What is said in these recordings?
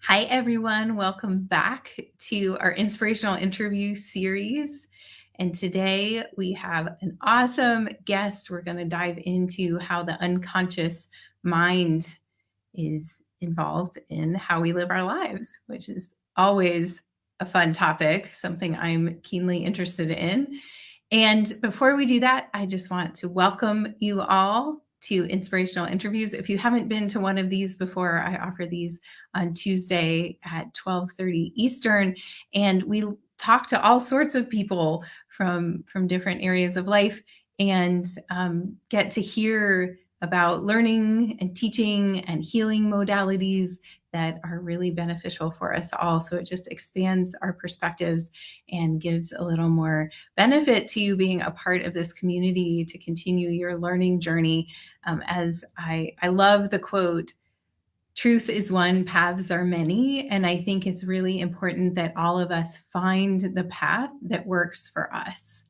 Hi, everyone. Welcome back to our Inspirational Interview series. And today we have an awesome guest. We're going to dive into how the unconscious mind is involved in how we live our lives, which is always a fun topic, something I'm keenly interested in. And before we do that, I just want to welcome you all to Inspirational Interviews. If you haven't been to one of these before, I offer these on Tuesday at 12:30 Eastern, and we talk to all sorts of people from different areas of life and get to hear about learning and teaching and healing modalities that are really beneficial for us all. So it just expands our perspectives and gives a little more benefit to you being a part of this community to continue your learning journey. As I love the quote, truth is one, paths are many. And I think it's really important that all of us find the path that works for us.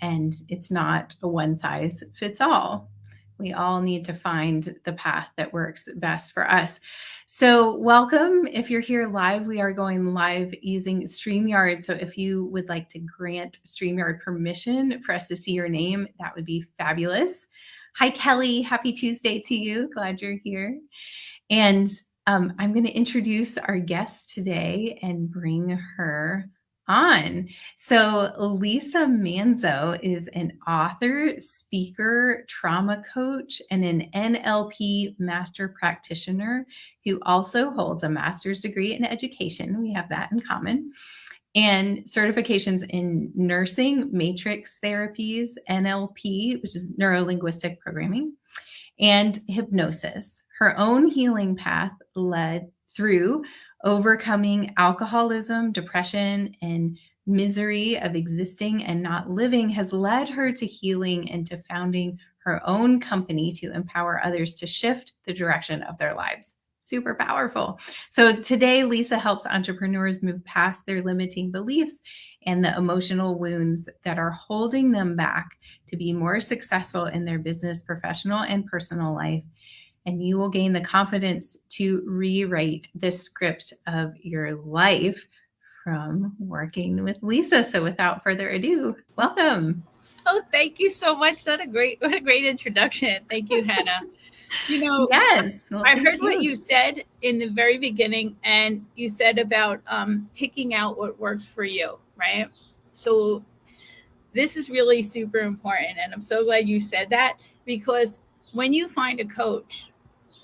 And it's not a one size fits all. We all need to find the path that works best for us. So, welcome. If you're here live, we are going live using StreamYard. So, if you would like to grant StreamYard permission for us to see your name, that would be fabulous. Hi, Kelly. Happy Tuesday to you. Glad you're here. And I'm going to introduce our guest today and bring her on. So, Lisa Manzo is an author, speaker, trauma coach, and an NLP master practitioner who also holds a master's degree in education. We have that in common. And certifications in nursing, matrix therapies, NLP, which is neuro linguistic programming, and hypnosis. Her own healing path led through overcoming alcoholism, depression, and misery of existing and not living has led her to healing and to founding her own company to empower others to shift the direction of their lives. Super powerful. So today, Lisa helps entrepreneurs move past their limiting beliefs and the emotional wounds that are holding them back to be more successful in their business, professional, and personal life. And you will gain the confidence to rewrite the script of your life from working with Lisa. So without further ado, welcome. Oh, thank you so much. What a great introduction. Thank you, Hannah. Yes. Well, I heard what you said in the very beginning, and you said about picking out what works for you, right? So this is really super important, and I'm so glad you said that, because when you find a coach,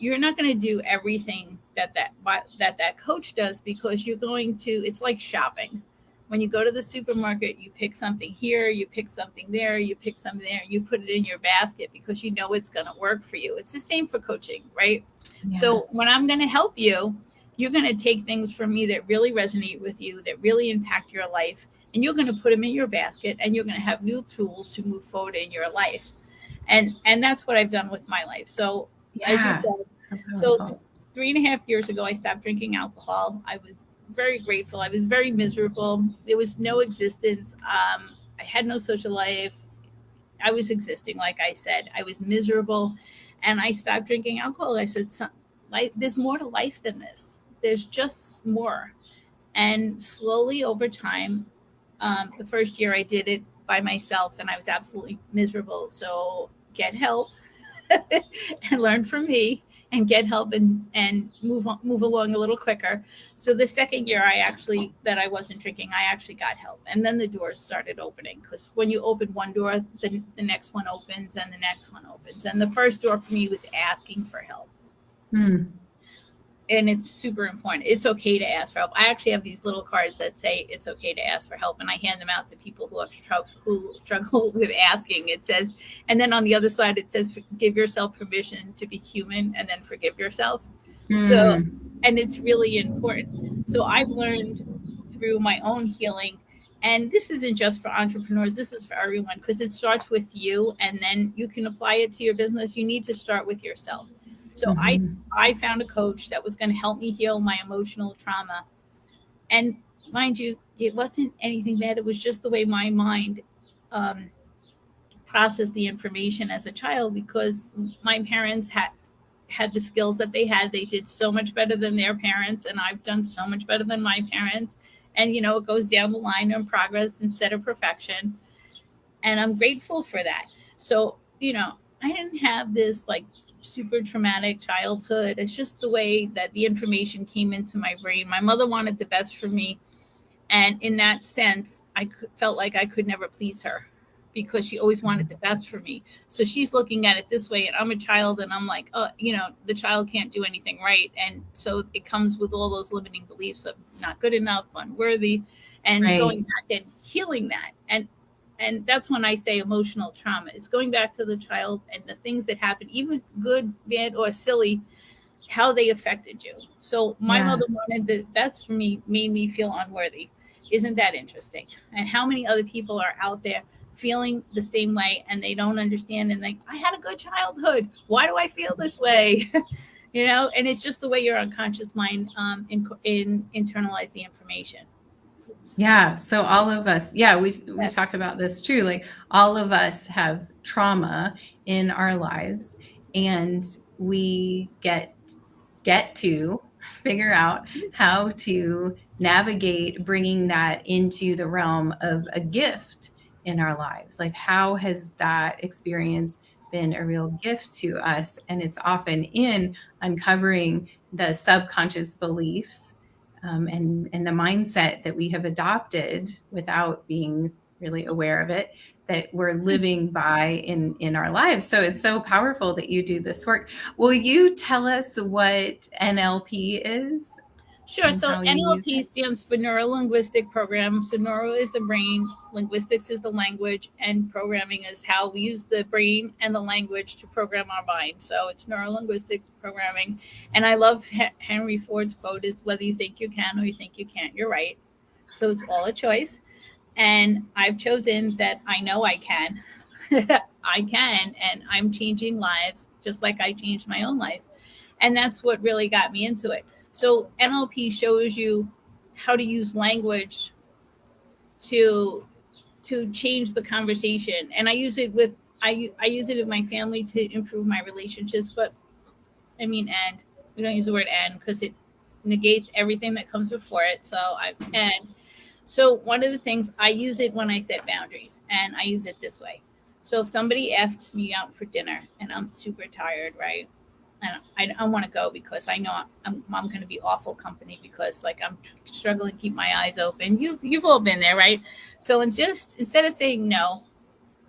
you're not going to do everything that coach does, because you're going to. It's like shopping. When you go to the supermarket, you pick something here, you pick something there, you pick something there, you put it in your basket because you know it's going to work for you. It's the same for coaching, right? Yeah. So when I'm going to help you, you're going to take things from me that really resonate with you, that really impact your life, and you're going to put them in your basket, and you're going to have new tools to move forward in your life. And that's what I've done with my life. So as you Yeah. said, so 3.5 years ago, I stopped drinking alcohol. I was very grateful. I was very miserable. There was no existence. I had no social life. I was existing, like I said. I was miserable, and I stopped drinking alcohol. I said, there's more to life than this. There's just more. And slowly over time, the first year I did it by myself, and I was absolutely miserable. So get help and learn from me, and get help, and move along a little quicker. So the second year that I wasn't drinking, I actually got help. And then the doors started opening, because when you open one door, the next one opens, and the next one opens. And the first door for me was asking for help. And it's super important. It's okay to ask for help. I actually have these little cards that say it's okay to ask for help, and I hand them out to people who struggle with asking. It says, and then on the other side it says, give yourself permission to be human, and then forgive yourself. So, and it's really important. So I've learned through my own healing, and this isn't just for entrepreneurs, this is for everyone, because it starts with you, and then you can apply it to your business. You need to start with yourself. So I found a coach that was going to help me heal my emotional trauma. And mind you, it wasn't anything bad. It was just the way my mind processed the information as a child, because my parents had the skills that they had. They did so much better than their parents, and I've done so much better than my parents. And, it goes down the line in progress instead of perfection. And I'm grateful for that. So, I didn't have this like super traumatic childhood. It's just the way that the information came into my brain. My mother wanted the best for me. And in that sense, felt like I could never please her because she always wanted the best for me. So she's looking at it this way, and I'm a child, and I'm like, oh, the child can't do anything right. And so it comes with all those limiting beliefs of not good enough, unworthy, and going back and healing that. And that's when I say emotional trauma. It's going back to the child and the things that happen, even good, bad, or silly, how they affected you. So my mother wanted the best for me, made me feel unworthy. Isn't that interesting? And how many other people are out there feeling the same way, and they don't understand, and I had a good childhood. Why do I feel this way? And it's just the way your unconscious mind internalize the information. Yeah. So all of us, we talk about this too. Like all of us have trauma in our lives, and we get to figure out how to navigate bringing that into the realm of a gift in our lives. Like, how has that experience been a real gift to us? And it's often in uncovering the subconscious beliefs and the mindset that we have adopted without being really aware of it, that we're living by in our lives. So it's so powerful that you do this work. Will you tell us what NLP is? Sure. So NLP stands for Neuro Linguistic Program. So neuro is the brain, linguistics is the language, and programming is how we use the brain and the language to program our mind. So it's neuro linguistic programming. And I love Henry Ford's quote is, whether you think you can or you think you can't, you're right. So it's all a choice. And I've chosen that I know I can. I can, and I'm changing lives just like I changed my own life. And that's what really got me into it. So NLP shows you how to use language to change the conversation. And I use it with my family to improve my relationships. But and we don't use the word and because it negates everything that comes before it. So one of the things, I use it when I set boundaries, and I use it this way. So if somebody asks me out for dinner and I'm super tired, right? And I don't want to go because I know I'm going to be awful company because I'm struggling to keep my eyes open. You've all been there, right? So instead of saying no,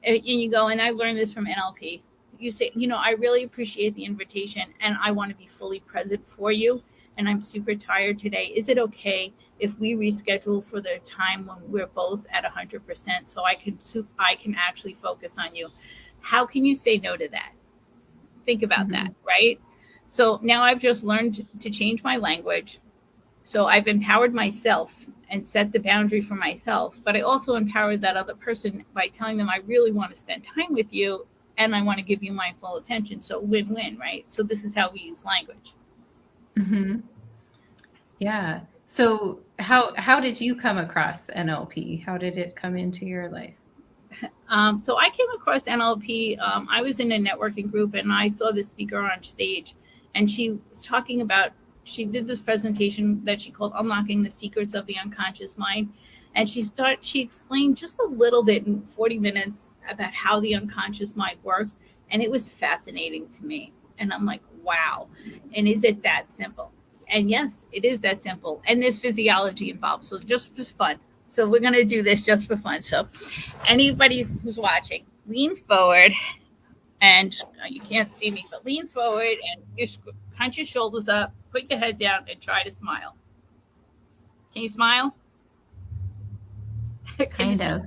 and you go, and I learned this from NLP, you say, I really appreciate the invitation and I want to be fully present for you. And I'm super tired today. Is it okay if we reschedule for the time when we're both at 100% so I can actually focus on you? How can you say no to that? Think about that, right? So now I've just learned to change my language. So I've empowered myself and set the boundary for myself, but I also empowered that other person by telling them I really want to spend time with you and I want to give you my full attention. So win-win, right? So this is how we use language. Mm-hmm. Yeah. So how did you come across NLP? How did it come into your life? So I came across NLP. I was in a networking group and I saw this speaker on stage, and she was talking about, she did this presentation that she called Unlocking the Secrets of the Unconscious Mind. And she explained just a little bit in 40 minutes about how the unconscious mind works. And it was fascinating to me. And I'm like, wow. And is it that simple? And yes, it is that simple. And there's physiology involved. So just for fun. So we're going to do this just for fun. So anybody who's watching, lean forward, and you can't see me, but lean forward and hunch your shoulders up, put your head down, and try to smile. Can you smile? Kind of.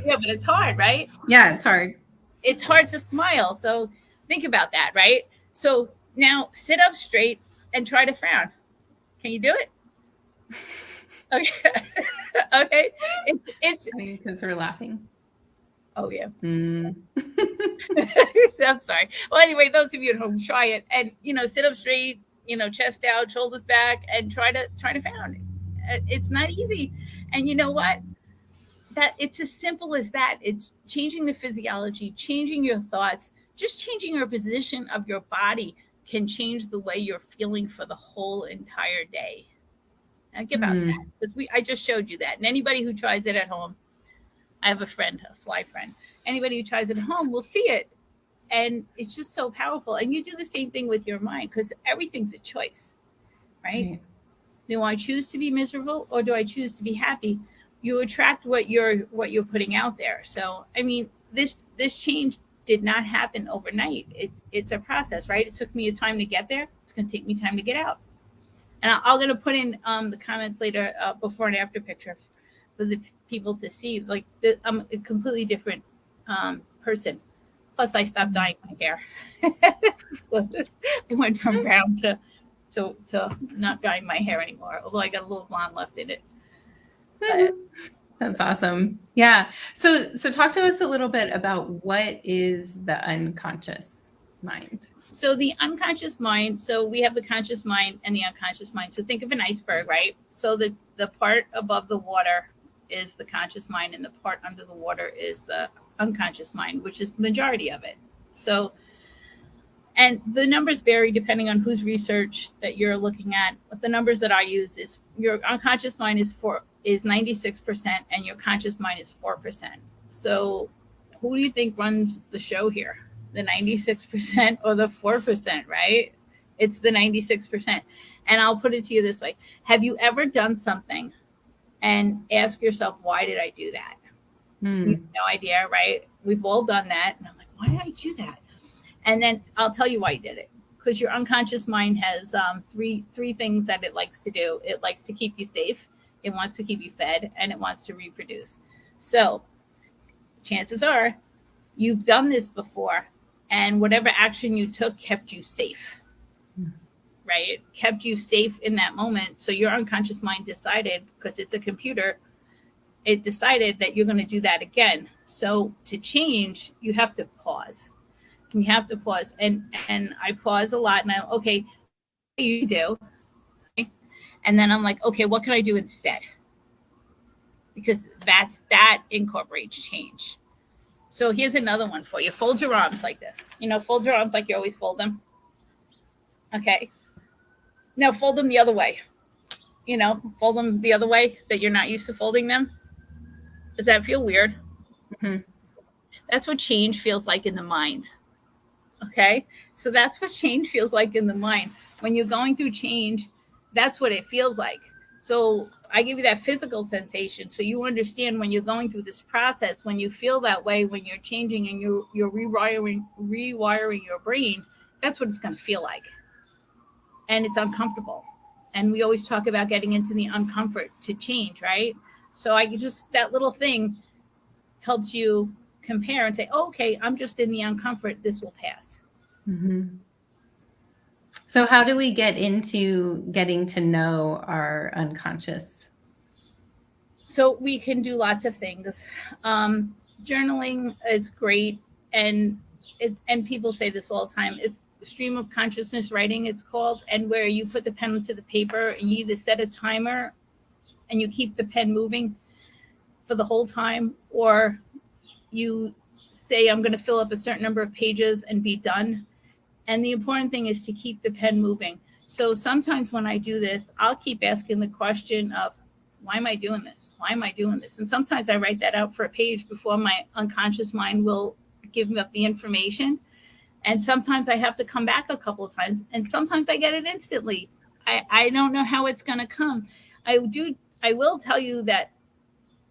Yeah, but it's hard, right? Yeah, it's hard. It's hard to smile. So think about that, right? So now sit up straight and try to frown. Can you do it? Okay. Okay. It's because we're laughing. Oh yeah. I'm sorry. Well, anyway, those of you at home, try it, and sit up straight, chest out, shoulders back, and try to frown. It's not easy, and you know what? That it's as simple as that. It's changing the physiology, changing your thoughts, just changing your position of your body can change the way you're feeling for the whole entire day. Think about that, because I just showed you that. And anybody who tries it at home, I have a friend, a fly friend. Anybody who tries it at home will see it. And it's just so powerful. And you do the same thing with your mind, because everything's a choice, right? Do I choose to be miserable, or do I choose to be happy? You attract what you're putting out there. So, I mean, this change did not happen overnight. It's a process, right? It took me a time to get there. It's going to take me time to get out. And I'm going to put in the comments later, before and after picture for the people to see. Like, I'm a completely different person. Plus, I stopped dyeing my hair. So I went from brown to not dyeing my hair anymore, although I got a little blonde left in it. But, that's awesome. Yeah. So talk to us a little bit about what is the unconscious mind. So the unconscious mind, so we have the conscious mind and the unconscious mind. So think of an iceberg, right? So the part above the water is the conscious mind, and the part under the water is the unconscious mind, which is the majority of it. So, and the numbers vary depending on whose research that you're looking at. But the numbers that I use is your unconscious mind is 96%, and your conscious mind is 4%. So who do you think runs the show here? The 96% or the 4%, right? It's the 96%. And I'll put it to you this way. Have you ever done something and ask yourself, why did I do that? You have no idea, right? We've all done that. And I'm like, why did I do that? And then I'll tell you why you did it. Because your unconscious mind has three things that it likes to do. It likes to keep you safe. It wants to keep you fed, and it wants to reproduce. So chances are you've done this before, and whatever action you took kept you safe, right? It kept you safe in that moment. So your unconscious mind decided, because it's a computer, it decided that you're going to do that again. So to change, you have to pause. You have to pause. And I pause a lot, and I'm, okay, what do you do? And then I'm like, okay, what can I do instead? Because that incorporates change. So here's another one for you. Fold your arms like this. Fold your arms like you always fold them. Okay. Now fold them the other way. Fold them the other way that you're not used to folding them. Does that feel weird? Mm-hmm. That's what change feels like in the mind. Okay. So that's what change feels like in the mind. When you're going through change, that's what it feels like. So I give you that physical sensation, so you understand when you're going through this process, when you feel that way, when you're changing and you're rewiring your brain, that's what it's going to feel like. And it's uncomfortable. And we always talk about getting into the uncomfort to change, right? So that little thing helps you compare and say, oh, okay, I'm just in the uncomfort. This will pass. Mm-hmm. So how do we get into getting to know our unconscious? So we can do lots of things. Journaling is great, and people say this all the time. It's stream of consciousness writing, it's called, and where you put the pen to the paper, and you either set a timer and you keep the pen moving for the whole time, or you say, I'm going to fill up a certain number of pages and be done. And the important thing is to keep the pen moving. So sometimes when I do this, I'll keep asking the question of, why am I doing this? Why am I doing this? And sometimes I write that out for a page before my unconscious mind will give me up the information. And sometimes I have to come back a couple of times, and sometimes I get it instantly. I don't know how it's going to come. I will tell you that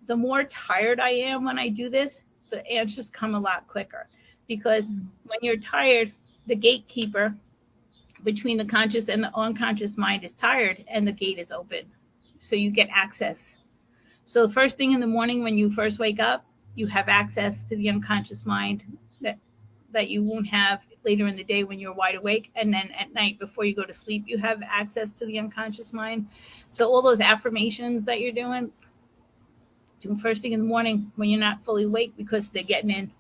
the more tired I am when I do this, the answers come a lot quicker, because when you're tired, the gatekeeper between the conscious and the unconscious mind is tired, and the gate is open. So you get access. So the first thing in the morning when you first wake up, you have access to the unconscious mind that you won't have later in the day when you're wide awake. And then at night before you go to sleep, you have access to the unconscious mind. So all those affirmations that you're doing first thing in the morning when you're not fully awake, because they're getting in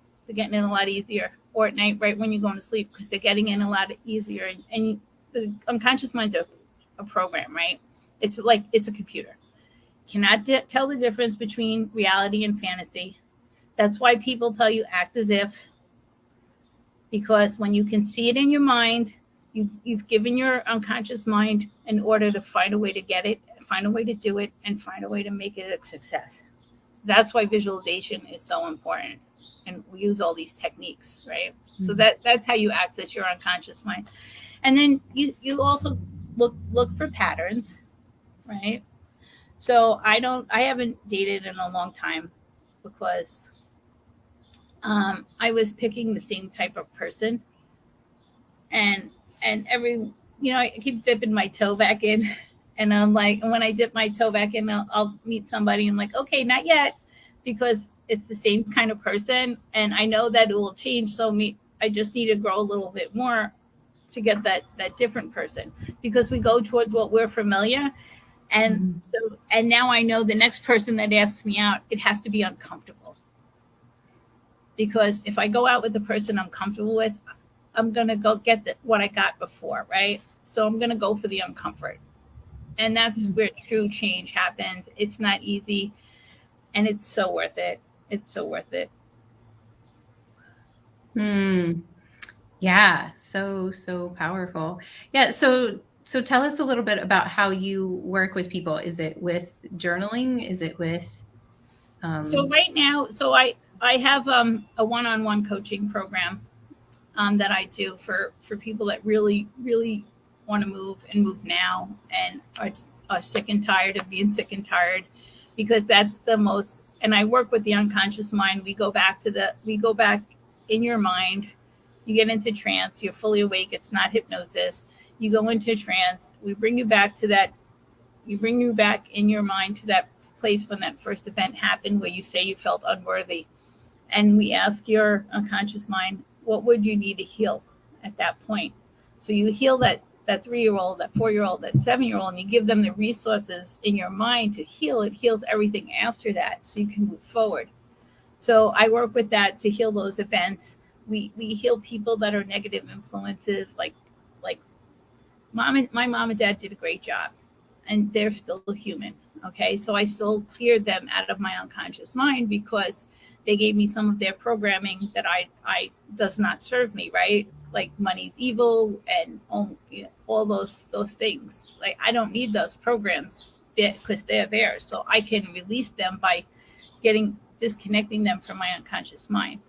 a lot easier. Or at night, right when you're going to sleep, because they're getting in a lot easier. And the unconscious mind's a program, right? It's a computer. Cannot tell the difference between reality and fantasy. That's why people tell you act as if, because when you can see it in your mind, You've given your unconscious mind in order to find a way to get it, find a way to do it, and find a way to make it a success. That's why visualization is so important, and we use all these techniques, right? So that's how you access your unconscious mind. And then you also look for patterns, right? So I haven't dated in a long time because I was picking the same type of person, and every, I keep dipping my toe back in, and I'm like, when I dip my toe back in, I'll meet somebody. I'm like, okay, not yet, because it's the same kind of person, and I know that it will change. So I just need to grow a little bit more to get that different person, because we go towards what we're familiar. And so, and now I know the next person that asks me out, it has to be uncomfortable, because if I go out with the person I'm comfortable with, I'm going to go get what I got before, right? So I'm going to go for the uncomfort. And that's where true change happens. It's not easy, and it's so worth it. It's so worth it. Yeah, so powerful. Yeah, so tell us a little bit about how you work with people. Is it with journaling? Is it with So right now, I have a one-on-one coaching program that I do for people that really want to move and move now, and are sick and tired of being sick and tired, because that's the most. And I work with the unconscious mind. We go back in your mind. You get into trance. You're fully awake. It's not hypnosis. You go into trance. We bring you back to that. You bring you back in your mind to that place when that first event happened, where you say you felt unworthy, and we ask your unconscious mind, what would you need to heal at that point? So you heal that 3-year-old, that 4-year-old, that 7-year-old, and you give them the resources in your mind to heal. It heals everything after that, so you can move forward. So I work with that to heal those events. We heal people that are negative influences, like my mom and dad did a great job, and they're still human. Okay, so I still cleared them out of my unconscious mind, because they gave me some of their programming that I does not serve me, right? Like money's evil, and all those things. Like, I don't need those programs, because they're there. So I can release them by disconnecting them from my unconscious mind.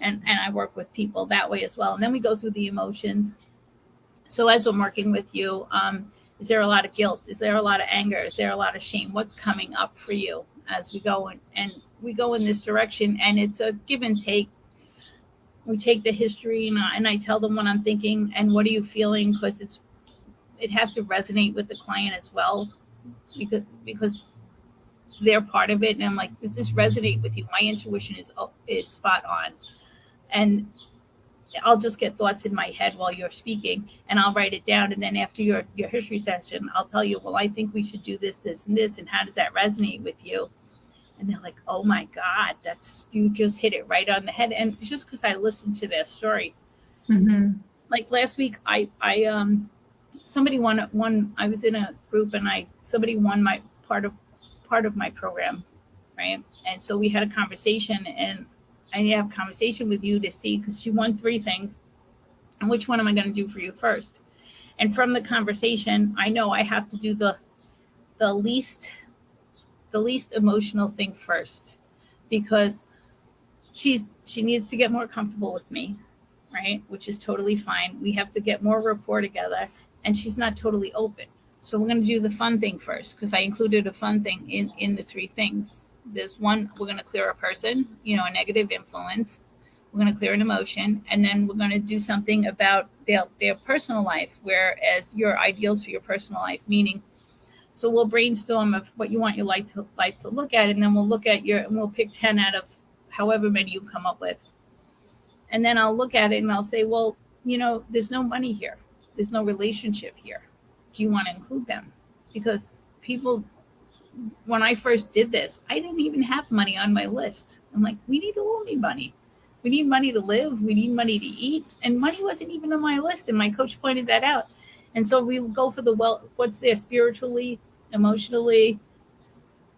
And I work with people that way as well. And then we go through the emotions. So as I'm working with you, is there a lot of guilt? Is there a lot of anger? Is there a lot of shame? What's coming up for you as we go and we go in this direction? And it's a give and take. We take the history, and I tell them what I'm thinking and what are you feeling, because it has to resonate with the client as well, because they're part of it. And I'm like, does this resonate with you? My intuition is spot on. And I'll just get thoughts in my head while you're speaking, and I'll write it down. And then after your history session, I'll tell you, well, I think we should do this, this, and this. And how does that resonate with you? And they're like, oh my God, you just hit it right on the head. And it's just because I listened to their story. Like last week, somebody won. I was in a group, and somebody won my part of my program, right? And so we had a conversation, and I need to have a conversation with you to see, because she won 3 things, and which one am I going to do for you first? And from the conversation, I know I have to do the least emotional thing first, because she needs to get more comfortable with me, right? Which is totally fine. We have to get more rapport together, and she's not totally open. So we're going to do the fun thing first, because I included a fun thing in the 3 things. There's one, we're going to clear a person, a negative influence. We're going to clear an emotion, and then we're going to do something about their personal life, whereas your ideals for your personal life, meaning, so we'll brainstorm of what you want your life to look at, and then we'll look at and we'll pick 10 out of however many you come up with. And then I'll look at it and I'll say, well, there's no money here. There's no relationship here. Do you want to include them? Because people, when I first did this, I didn't even have money on my list. I'm like, we all need money. We need money to live. We need money to eat. And money wasn't even on my list. And my coach pointed that out. And so we go for what's there spiritually, emotionally,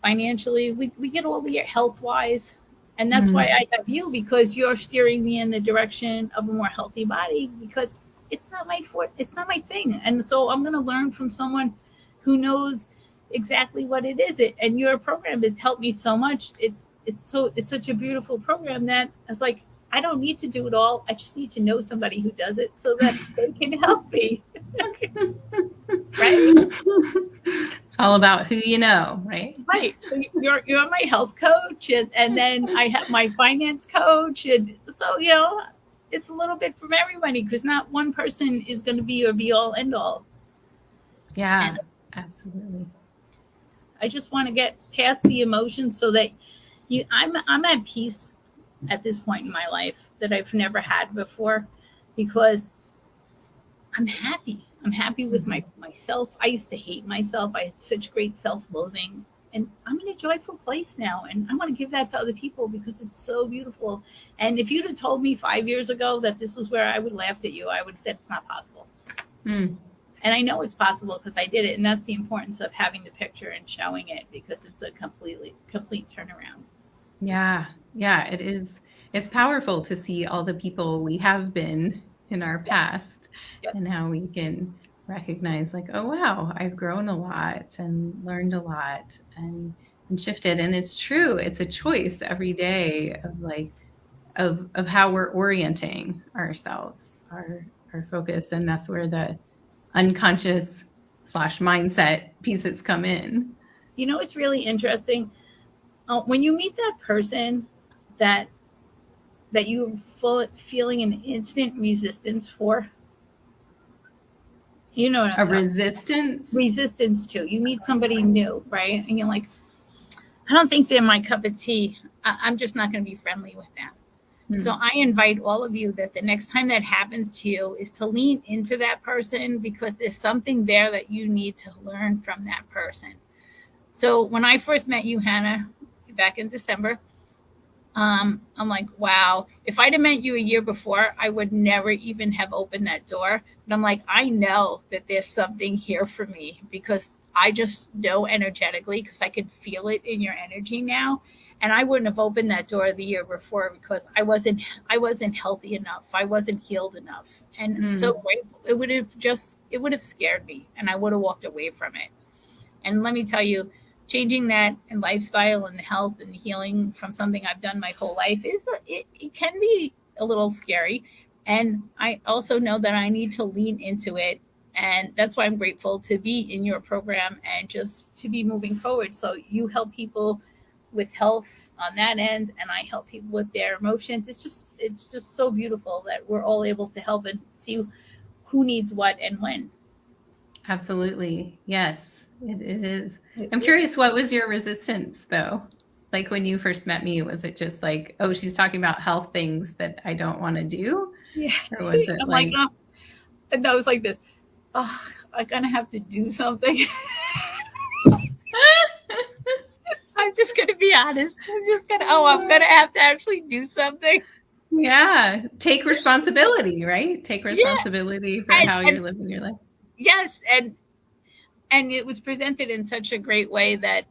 financially. We get all the health-wise. And that's why I have you, because you're steering me in the direction of a more healthy body, because it's not my it's not my thing. And so I'm going to learn from someone who knows exactly what it is. And your program has helped me so much. It's such a beautiful program that it's like, I don't need to do it all. I just need to know somebody who does it so that they can help me. Right? It's all about who you know, right? Right. So you're my health coach, and then I have my finance coach, and so it's a little bit from everybody, because not one person is going to be your be all end all. Yeah, And absolutely. I just want to get past the emotions so that I'm at peace at this point in my life that I've never had before, because I'm happy. I'm happy with myself. I used to hate myself. I had such great self-loathing, and I'm in a joyful place now. And I want to give that to other people because it's so beautiful. And if you'd have told me 5 years ago that this was where I would laughed at you, I would have said it's not possible. Mm. And I know it's possible because I did it. And that's the importance of having the picture and showing it, because it's a complete turnaround. Yeah, yeah, it is. It's powerful to see all the people we have been in our past, Yep. and how we can recognize, like, oh wow, I've grown a lot and learned a lot and shifted. And it's true, it's a choice every day of like of how we're orienting ourselves, our focus, and that's where the unconscious slash mindset pieces come in. It's really interesting. When you meet that person that you're feeling an instant resistance for, what I'm A talking resistance. resistance to. You meet somebody new, right? And you're like, I don't think they're my cup of tea. I'm just not going to be friendly with them. So I invite all of you that the next time that happens to you is to lean into that person, because there's something there that you need to learn from that person. So when I first met you, Hannah, back in December, I'm like, wow, if I'd have met you a year before, I would never even have opened that door. But I'm like, I know that there's something here for me, because I just know energetically, because I can feel it in your energy now. And I wouldn't have opened that door the year before, because I wasn't healthy enough. I wasn't healed enough. And I'm so grateful. It would have scared me, and I would have walked away from it. And let me tell you, changing that and lifestyle and health and healing from something I've done my whole life it can be a little scary. And I also know that I need to lean into it. And that's why I'm grateful to be in your program and just to be moving forward. So you help people with health on that end, and I help people with their emotions. It's just so beautiful that we're all able to help and see who needs what and when. Absolutely. Yes, it is. I'm curious, what was your resistance though? Like when you first met me, was it just like, oh, she's talking about health things that I don't want to do? Yeah. Or was it I'm like, oh. And I was like this, oh, I'm gonna have to do something. I'm just gonna be honest. I'm gonna have to actually do something. yeah, take responsibility, right? Take Yeah. responsibility for And, how and you're living your life. yes, and it was presented in such a great way that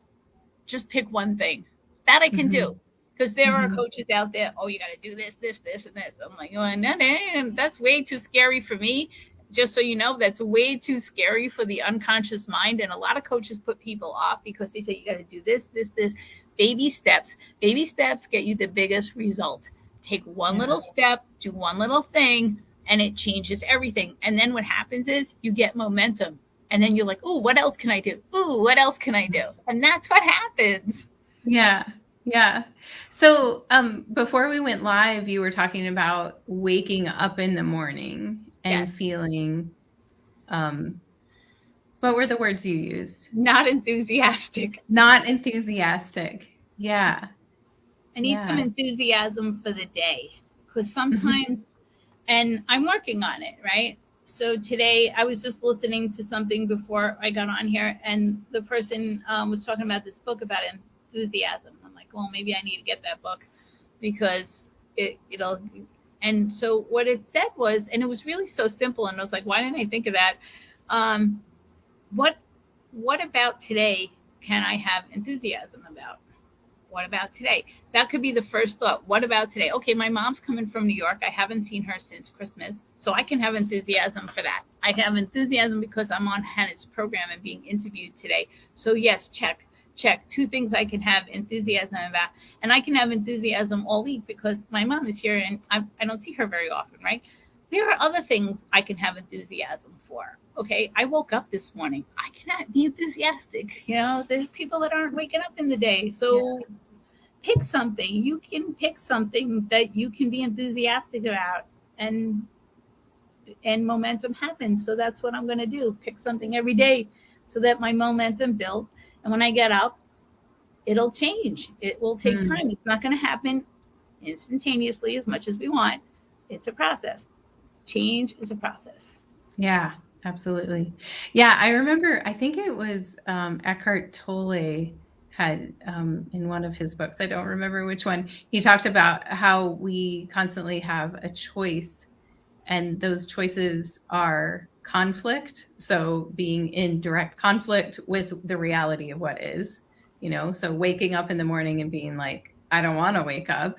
just pick one thing that I can do. Because there are coaches out there, oh, you got to do this, this, this, and this. I'm like, oh, no, that's way too scary for me. Just so you know, that's way too scary for the unconscious mind. And a lot of coaches put people off because they say, you got to do this, this, this. Baby steps. Baby steps get you the biggest result. Take one little step, do one little thing, and it changes everything. And then what happens is you get momentum. And then you're like, oh, what else can I do? Oh, what else can I do? And that's what happens. Yeah. Yeah. So before we went live, you were talking about waking up in the morning and feeling, what were the words you used? Not enthusiastic. Not enthusiastic. Yeah. I need some enthusiasm for the day, because sometimes, and I'm working on it, right? So today I was just listening to something before I got on here, and the person was talking about this book about enthusiasm. I'm like, well, maybe I need to get that book, because it'll. And so what it said was, and it was really so simple, and I was like, why didn't I think of that? What about today can I have enthusiasm about? What about today? That could be the first thought. What about today? Okay, my mom's coming from New York. I haven't seen her since Christmas. So I can have enthusiasm for that. I have enthusiasm because I'm on Hannah's program and being interviewed today. So, yes, check. Check. Two things I can have enthusiasm about. And I can have enthusiasm all week because my mom is here and I don't see her very often, right? There are other things I can have enthusiasm for. Okay, I woke up this morning. I cannot be enthusiastic. You know, there's people that aren't waking up in the day. So pick something. You can pick something that you can be enthusiastic about, and momentum happens. So that's what I'm going to do. Pick something every day so that my momentum builds. And when I get up, it'll change. It will take time. It's not going to happen instantaneously as much as we want. It's a process. Change is a process. Yeah, absolutely. Yeah, I remember, I think it was Eckhart Tolle had in one of his books, I don't remember which one, he talked about how we constantly have a choice, and those choices are conflict. So being in direct conflict with the reality of what is, you know, so waking up in the morning and being like, I don't want to wake up.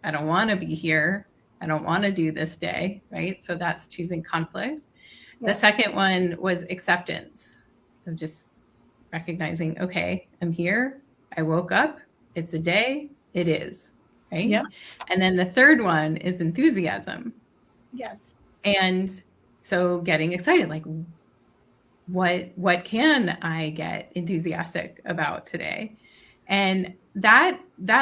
I don't want to be here. I don't want to do this day, right? So that's choosing conflict. The second one was acceptance, of just recognizing, okay, I'm here. I woke up. It's a day. It is, right? Yeah. And then the third one is enthusiasm. Yes. And so getting excited, like, what can I get enthusiastic about today? And that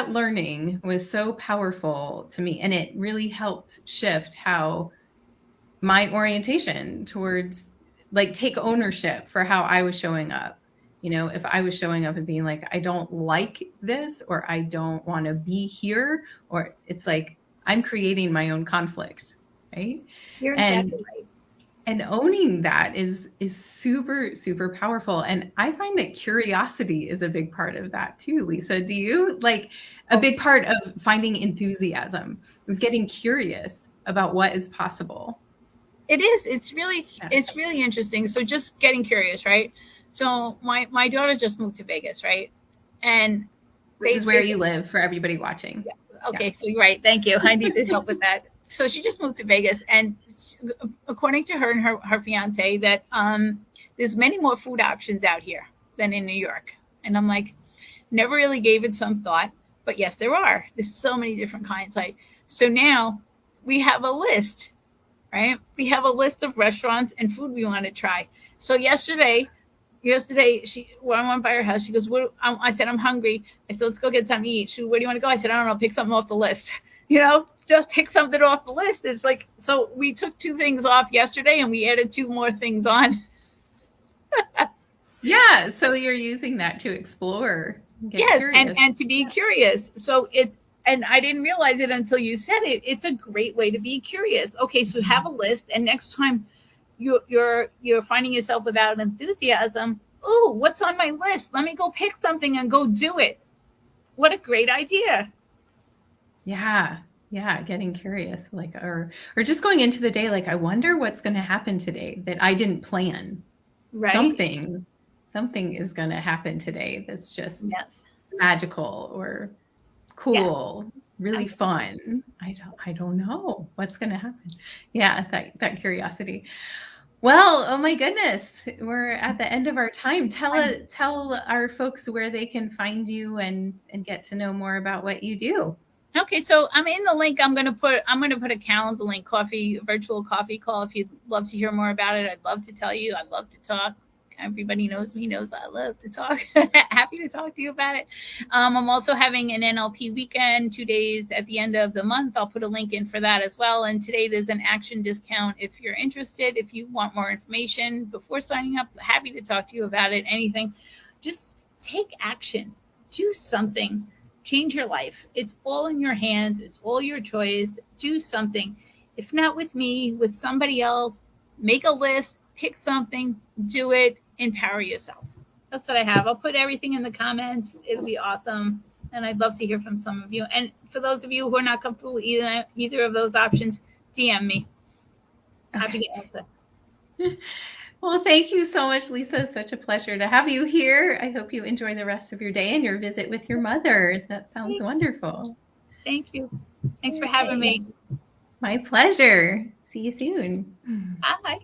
learning was so powerful to me, and it really helped shift how my orientation towards, like, take ownership for how I was showing up. You know, if I was showing up and being like, I don't like this, or I don't want to be here, or it's like, I'm creating my own conflict, right? You're exactly right. And owning that is super, super powerful. And I find that curiosity is a big part of that too, Lisa. Do you? Like, a big part of finding enthusiasm is getting curious about what is possible. It is. It's really interesting. So just getting curious, right? So my daughter just moved to Vegas, right? And which is where you live, for everybody watching. Yeah. Okay, yeah. So you're right. Thank you. I need help with that. So she just moved to Vegas, and according to her and her fiance, that there's many more food options out here than in New York. And I'm like, never really gave it some thought, but yes, there are. There's so many different kinds. Like, so now we have a list, right? We have a list of restaurants and food we want to try. So yesterday, when I went by her house, she goes, I said, I'm hungry. I said, let's go get something to eat. She, where do you want to go? I said, I don't know, pick something off the list. You know, just pick something off the list. It's like, so we took 2 things off yesterday and we added 2 more things on. Yeah. So you're using that to explore. Yes. And to be curious. So and I didn't realize it until you said it. It's a great way to be curious. Okay. So have a list, and next time you're finding yourself without enthusiasm, oh, what's on my list? Let me go pick something and go do it. What a great idea. Yeah. Yeah. Getting curious, like, or just going into the day, like, I wonder what's going to happen today that I didn't plan. Right. Something is going to happen today that's just magical or cool, really fun. I don't know what's going to happen. Yeah. That curiosity. Well, oh my goodness, we're at the end of our time. Tell our folks where they can find you and get to know more about what you do. Okay, so I'm in the link. I'm gonna put a calendar link, virtual coffee call. If you'd love to hear more about it, I'd love to tell you. I'd love to talk. Everybody knows me, knows I love to talk. Happy to talk to you about it. I'm also having an NLP weekend, 2 days at the end of the month. I'll put a link in for that as well. And today there's an action discount if you're interested. If you want more information before signing up, happy to talk to you about it. Anything, just take action, do something. Change your life. It's all in your hands. It's all your choice. Do something. If not with me, with somebody else, make a list, pick something, do it, empower yourself. That's what I have. I'll put everything in the comments. It'll be awesome. And I'd love to hear from some of you. And for those of you who are not comfortable with either of those options, DM me. Happy to answer. Well, thank you so much, Lisa. Such a pleasure to have you here. I hope you enjoy the rest of your day and your visit with your mother. That sounds Thanks. wonderful. Thank you. Thanks for having Okay. me. My pleasure. See you soon. Bye.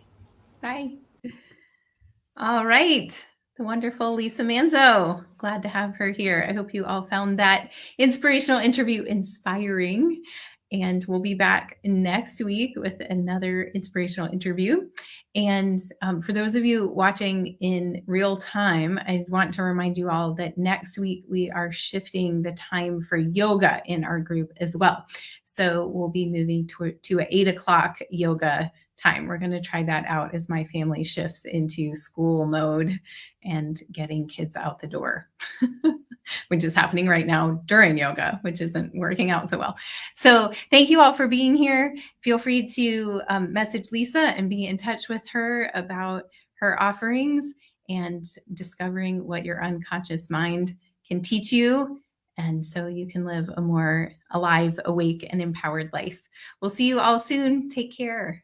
Bye. All right. The wonderful Lisa Manzo. Glad to have her here. I hope you all found that inspirational interview inspiring. And we'll be back next week with another inspirational interview. And for those of you watching in real time, I want to remind you all that next week we are shifting the time for yoga in our group as well. So we'll be moving to an 8 o'clock yoga time. We're going to try that out as my family shifts into school mode and getting kids out the door, which is happening right now during yoga, which isn't working out so well. So thank you all for being here. Feel free to message Lisa and be in touch with her about her offerings and discovering what your unconscious mind can teach you. And so you can live a more alive, awake, and empowered life. We'll see you all soon. Take care.